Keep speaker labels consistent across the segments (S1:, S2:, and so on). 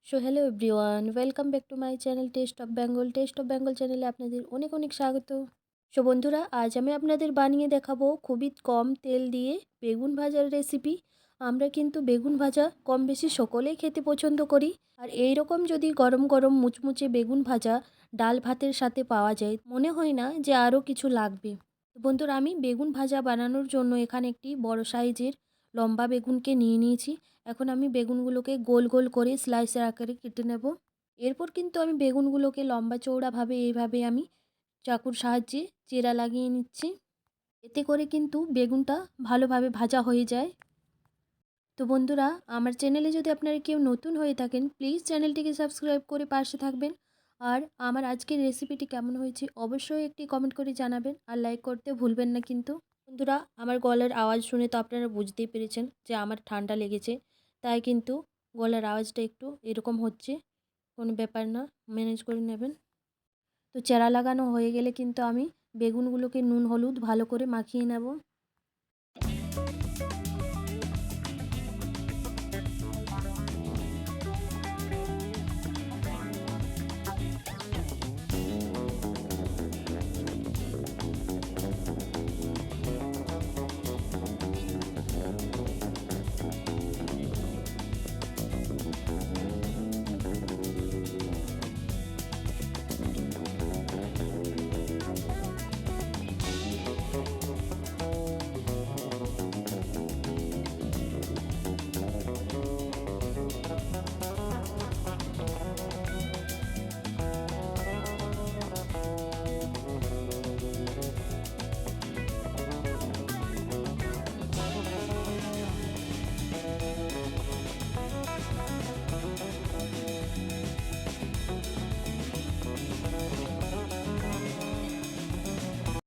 S1: So hello everyone, welcome back to my channel test of Bengal. Test of Bengal চ্যানেলে আপনাদের অনেক অনেক স্বাগত। সো বন্ধুরা, আজ আমি আপনাদের বানিয়ে দেখাবো খুবই কম তেল দিয়ে বেগুন ভাজার রেসিপি। আমরা কিন্তু বেগুন ভাজা কম বেশি সকলেই খেতে পছন্দ করি। আর এই রকম যদি গরম গরম মুচমুচে বেগুন ভাজা ডাল ভাতের সাথে পাওয়া যায়, মনে হয় না যে আরও কিছু লাগবে। তো বন্ধুরা, আমি বেগুন ভাজা বানানোর জন্য এখানে একটি বড় সাইজের লম্বা বেগুনকে নিয়ে নিয়েছি। এখন আমি বেগুনগুলোকে গোল গোল করে স্লাইসের আকারে কেটে নেব। এরপর কিন্তু আমি বেগুনগুলোকে লম্বা চৌড়াভাবে এইভাবে আমি চাকুর সাহায্যে চেরা লাগিয়ে নিচ্ছি। এতে করে কিন্তু বেগুনটা ভালোভাবে ভাজা হয়ে যায়। তো বন্ধুরা, আমার চ্যানেলে যদি আপনারা কেউ নতুন হয়ে থাকেন, প্লিজ চ্যানেলটিকে সাবস্ক্রাইব করে পাশে থাকবেন। আর আমার আজকের রেসিপিটি কেমন হয়েছে অবশ্যই একটি কমেন্ট করে জানাবেন, আর লাইক করতে ভুলবেন না কিন্তু। বন্ধুরা, আমার গলার আওয়াজ শুনে তো আপনারা বুঝতেই পেরেছেন যে আমার ঠান্ডা লেগেছে, তাই কিন্তু গলার আওয়াজটা একটু এরকম হচ্ছে। কোনো ব্যাপার না, ম্যানেজ করে নেবেন। তো চেরা লাগানো হয়ে গেলে কিন্তু আমি বেগুনগুলোকে নুন হলুদ ভালো করে মাখিয়ে নেব।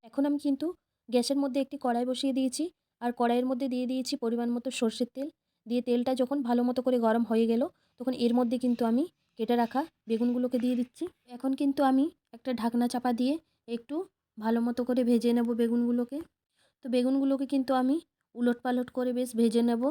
S1: এখন আমি কিন্তু গ্যাসের মধ্যে একটি কড়াই বসিয়ে দিয়েছি, আর কড়াইয়ের মধ্যে দিয়ে দিয়েছি পরিমাণ মতো সর্ষের তেল। দিয়ে তেলটা যখন ভালো মতো করে গরম হয়ে গেল, তখন এর মধ্যে কিন্তু আমি কেটে রাখা বেগুনগুলোকে দিয়ে দিচ্ছি। এখন কিন্তু আমি একটা ঢাকনা চাপা দিয়ে একটু ভালো মতো করে ভেজে নেব বেগুনগুলোকে। তো বেগুনগুলোকে কিন্তু আমি উলট পালট করে বেশ ভেজে নেব।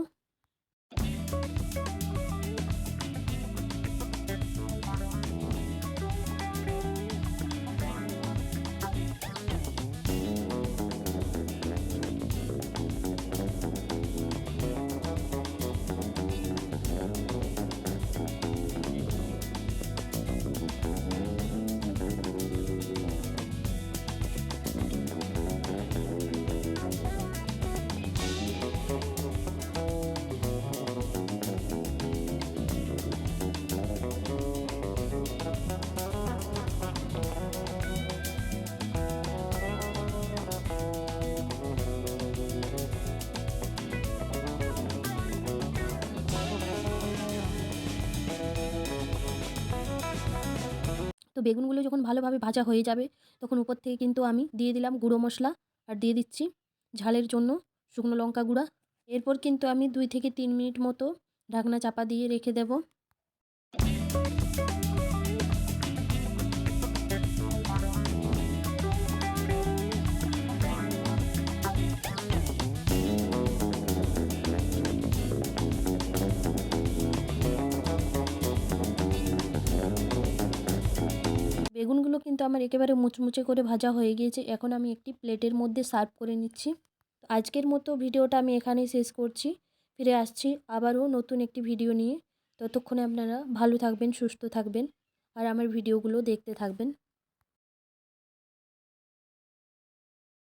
S1: তো বেগুনগুলো যখন ভালোভাবে ভাজা হয়ে যাবে, তখন উপর থেকে কিন্তু আমি দিয়ে দিলাম গুঁড়ো মশলা, আর দিয়ে দিচ্ছি ঝালের জন্য শুকনো লঙ্কা গুঁড়া। এরপর কিন্তু আমি 2 থেকে 3 মিনিট মতো ঢাকনা চাপা দিয়ে রেখে দেব। বেগুনগুলো কিন্তু আমার একেবারে মুচমুচে করে ভাজা হয়ে গিয়েছে। এখন আমি একটি প্লেটের মধ্যে সার্ভ করে নিচ্ছি। আজকের মতো ভিডিওটা আমি এখানেই শেষ করছি। ফিরে আসছি আবারও নতুন একটি ভিডিও নিয়ে। ততক্ষণে আপনারা ভালো থাকবেন, সুস্থ থাকবেন, আর আমার ভিডিওগুলো দেখতে থাকবেন।